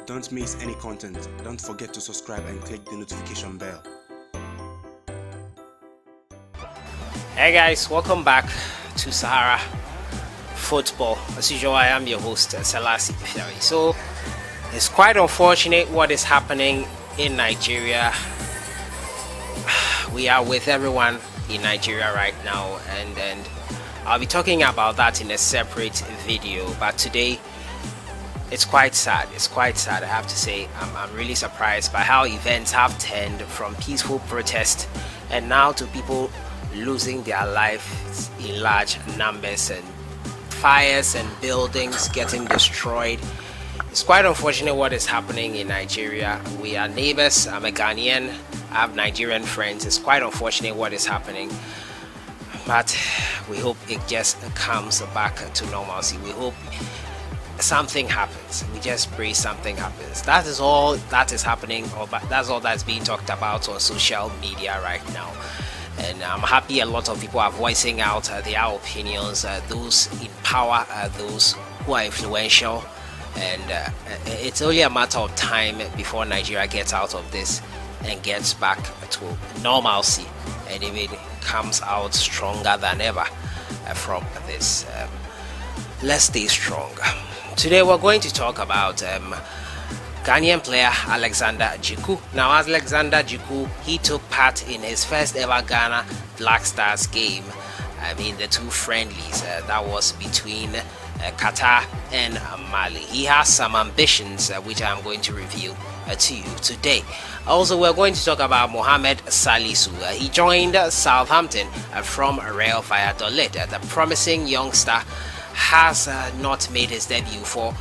Don't miss any content. Don't forget to subscribe and click the notification bell. Hey guys, welcome back to Sahara Football. As usual, I am your host, Salisu. So it's quite unfortunate what is happening in Nigeria. We are with everyone in Nigeria right now, and I'll be talking about that in a separate video. But today, it's quite sad. I have to say, I'm really surprised by how events have turned from peaceful protest and now to people losing their lives in large numbers and fires and buildings getting destroyed. It's quite unfortunate what is happening in Nigeria. We are neighbors. I'm a Ghanaian. I have Nigerian friends. It's quite unfortunate what is happening, but we hope it just comes back to normalcy. We hope something happens. We just pray something happens. That is all that is happening, or that's all that's being talked about on social media right now. And I'm happy a lot of people are voicing out their opinions, those in power, those who are influential, and it's only a matter of time before Nigeria gets out of this and gets back to normalcy and even comes out stronger than ever from this. Let's stay strong. Today we're going to talk about Ghanaian player Alexander Djiku. Now, Alexander Djiku, he took part in his first ever Ghana Black Stars game. The two friendlies that was between Qatar and Mali. He has some ambitions which I'm going to review to you today. Also, we're going to talk about Mohammed Salisu. He joined Southampton from Real Valladolid. The promising youngster has not made his debut for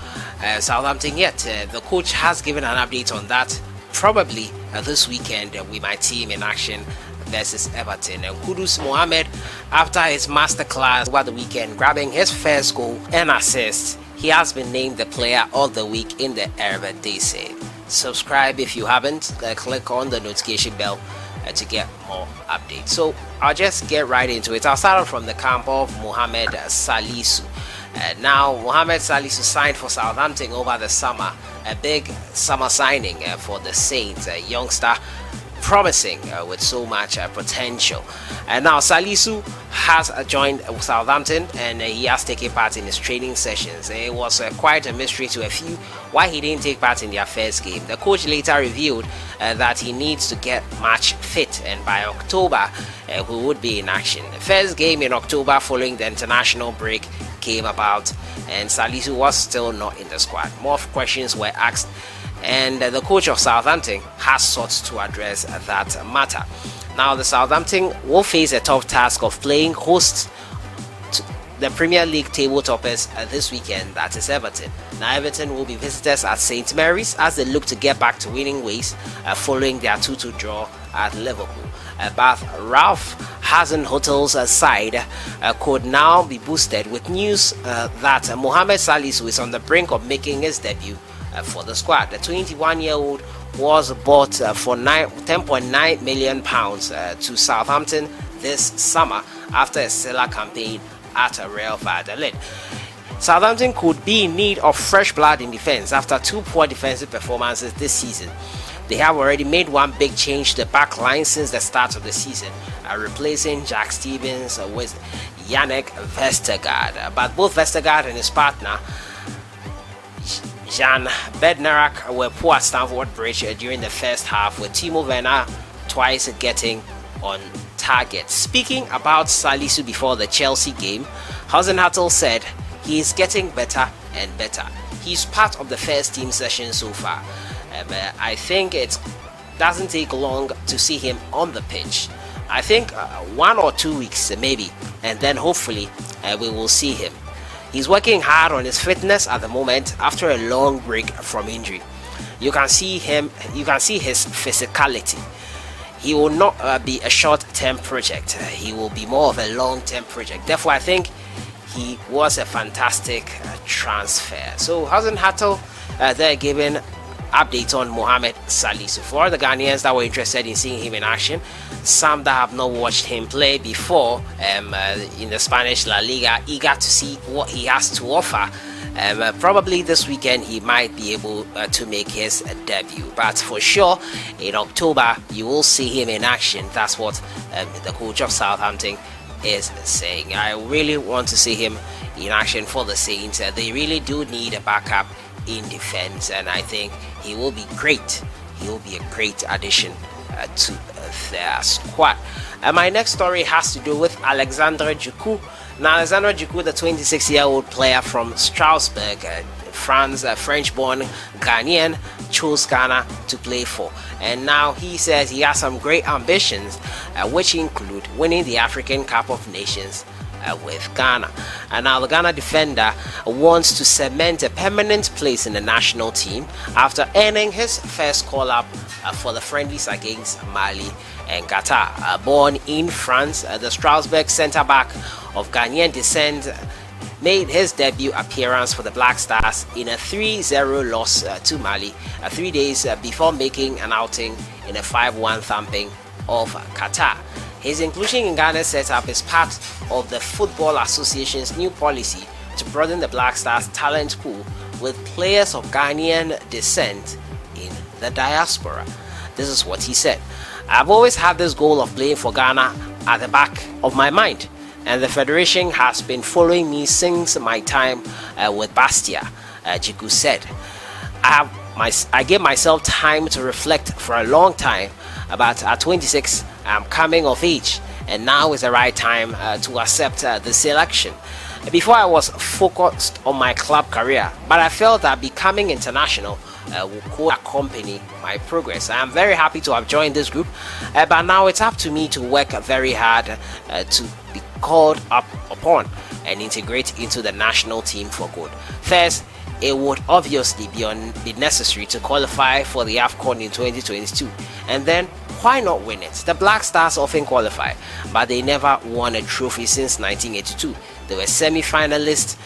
Southampton yet. The coach has given an update on that. Probably this weekend we might see him in action versus Everton. And Kudus Mohammed, after his masterclass over the weekend, grabbing his first goal and assist, he has been named the player of the week in the Eredivisie. Subscribe if you haven't. Click on the notification bell to get more updates. So I'll just get right into it. I'll start off from the camp of Mohammed Salisu. Now, Mohammed Salisu signed for Southampton over the summer, a big summer signing for the Saints, a youngster promising with so much potential. And now Salisu has joined Southampton, and he has taken part in his training sessions. It was quite a mystery to a few why he didn't take part in their first game. The coach later revealed that he needs to get match fit, and by October we would be in action. The first game in October following the international break came about, and Salisu was still not in the squad. More questions were asked, and the coach of Southampton has sought to address that matter. Now, the Southampton will face a tough task of playing host to the Premier League table toppers this weekend, that is Everton. Now, Everton will be visitors at St. Mary's as they look to get back to winning ways following their 2-2 draw at Liverpool. But Ralph Hasenhutl's side could now be boosted with news that Mohammed Salisu is on the brink of making his debut for the squad. The 21-year-old was bought for £10.9 million to Southampton this summer after a stellar campaign at Real Valladolid. Southampton could be in need of fresh blood in defense after two poor defensive performances this season. They have already made one big change to the back line since the start of the season, replacing Jack Stevens with Yannick Vestergaard. But both Vestergaard and his partner Jan Bednarak were poor at Stamford Bridge during the first half, with Timo Werner twice getting on target. Speaking about Salisu before the Chelsea game, Hasenhutl said he is getting better and better. He's part of the first team session so far. I think it doesn't take long to see him on the pitch. I think 1 or 2 weeks maybe, and then hopefully we will see him. He's working hard on his fitness at the moment after a long break from injury. You can see his physicality. He will not be a short-term project. He will be more of a long-term project. Therefore, I think he was a fantastic transfer. So Hasenhutl they're giving update on Mohammed Salisu. For the Ghanaians that were interested in seeing him in action, some that have not watched him play before in the Spanish La Liga, eager to see what he has to offer. Probably this weekend he might be able to make his debut, but for sure in October you will see him in action. That's what the coach of Southampton is saying. I really want to see him in action for the Saints. They really do need a backup in defense, and I think he will be great. He will be a great addition to their squad. My next story has to do with Alexandre Djiku. Now, Alexandre Djiku, the 26-year-old player from Strasbourg, France, French-born Ghanaian, chose Ghana to play for. And now he says he has some great ambitions, which include winning the African Cup of Nations with Ghana. And now the Ghana defender wants to cement a permanent place in the national team after earning his first call-up for the friendlies against Mali and Qatar. Born in France, the Strasbourg centre-back of Ghanaian descent made his debut appearance for the Black Stars in a 3-0 loss to Mali 3 days before making an outing in a 5-1 thumping of Qatar. His inclusion in Ghana's setup is part of the Football Association's new policy to broaden the Black Stars talent pool with players of Ghanaian descent in the diaspora. This is what he said. I've always had this goal of playing for Ghana at the back of my mind, and the Federation has been following me since my time with Bastia, Djiku said. I gave myself time to reflect for a long time, but at 26, I'm coming of age, and now is the right time to accept the selection. Before, I was focused on my club career, but I felt that becoming international would accompany my progress. I am very happy to have joined this group, but now it's up to me to work very hard to be called up upon and integrate into the national team for good. First, it would obviously be necessary to qualify for the AFCON in 2022, and then why not win it? The Black Stars often qualify, but they never won a trophy since 1982. They were semi-finalists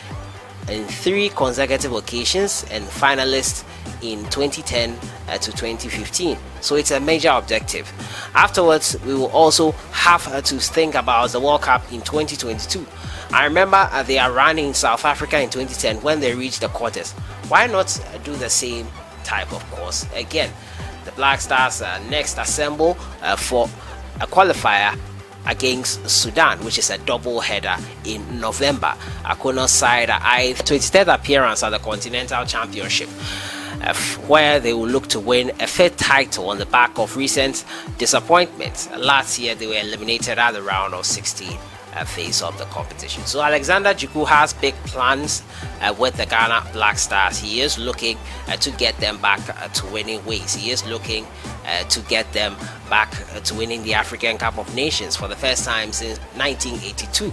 in 3 consecutive occasions and finalists in 2010 to 2015. So it's a major objective. Afterwards, we will also have to think about the World Cup in 2022. I remember their run in South Africa in 2010 when they reached the quarters. Why not do the same type of course again? The Black Stars next assemble for a qualifier against Sudan, which is a double header in November. Akono's side eyed 23rd appearance at the Continental Championship, where they will look to win a 5th title on the back of recent disappointments. Last year, they were eliminated at the round of 16 phase of the competition. So Alexandre Djiku has big plans with the Ghana Black Stars. He is looking to get them back to winning ways. He is looking to get them back to winning the African Cup of Nations for the first time since 1982.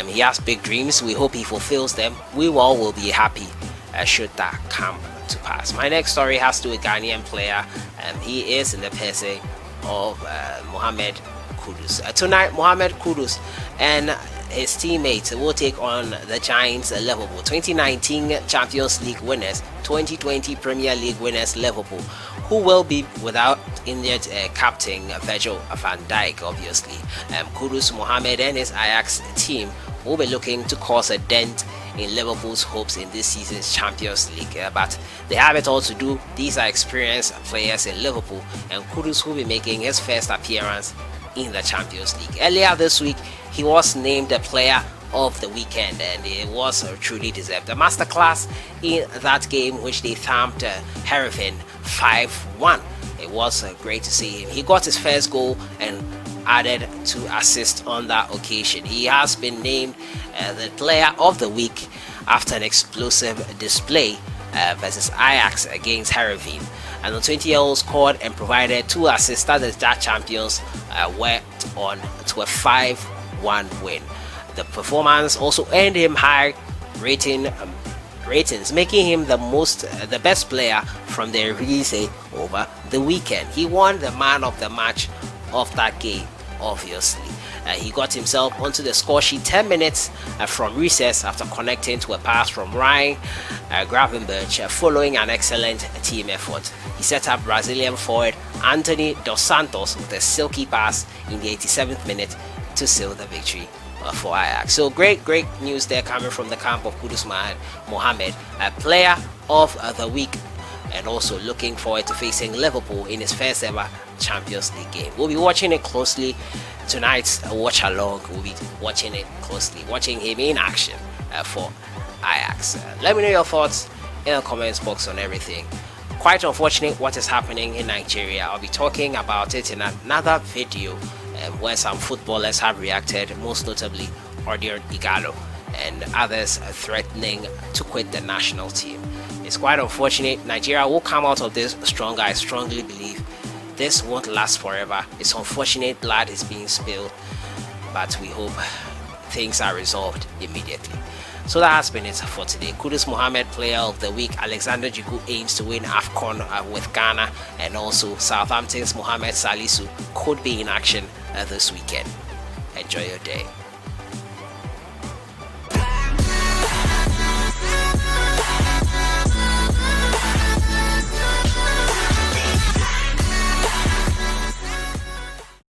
He has big dreams. We hope he fulfills them. We all will be happy should that come to pass. My next story has to do with a Ghanaian player. He is in the person of Mohammed Kudus. Tonight, Mohammed Kudus and his teammates will take on the Giants Liverpool, 2019 Champions League winners, 2020 Premier League winners Liverpool, who will be without injured captain Virgil van Dijk, obviously. Kudus Mohammed and his AJAX team will be looking to cause a dent in Liverpool's hopes in this season's Champions League, but they have it all to do. These are experienced players in Liverpool, and Kudus will be making his first appearance in the Champions League. Earlier this week, he was named the player of the weekend, and it was truly deserved. A masterclass in that game, which they thumped Everton 5-1. It was great to see him. He got his first goal and added 2 assists on that occasion. He has been named the player of the week after an explosive display versus AJAX against Everton. And the 20-year-old scored and provided 2 assists that the Dutch champions went on to a 5-1 win. The performance also earned him high ratings, making him the best player from the release over the weekend. He won the man of the match of that game, obviously. He got himself onto the score sheet 10 minutes from recess after connecting to a pass from Ryan Gravenberch following an excellent team effort. He set up Brazilian forward Anthony Dos Santos with a silky pass in the 87th minute to seal the victory for AJAX. So great news there coming from the camp of Kudus Mohammed, a player of the week, and also looking forward to facing Liverpool in his first ever Champions League game. We'll be watching it closely. Tonight's watch along, we'll be watching it closely, watching him in action for AJAX. Let me know your thoughts in the comments box on everything. Quite unfortunate what is happening in Nigeria. I'll be talking about it in another video where some footballers have reacted, most notably Odion Igalo and others threatening to quit the national team. It's quite unfortunate. Nigeria will come out of this stronger. I strongly believe this won't last forever. It's unfortunate blood is being spilled, but we hope things are resolved immediately. So that has been it for today. Kudus Mohammed, player of the week. Alexander Djiku aims to win AFCON with Ghana, and also Southampton's Mohamed Salisu could be in action this weekend. Enjoy your day.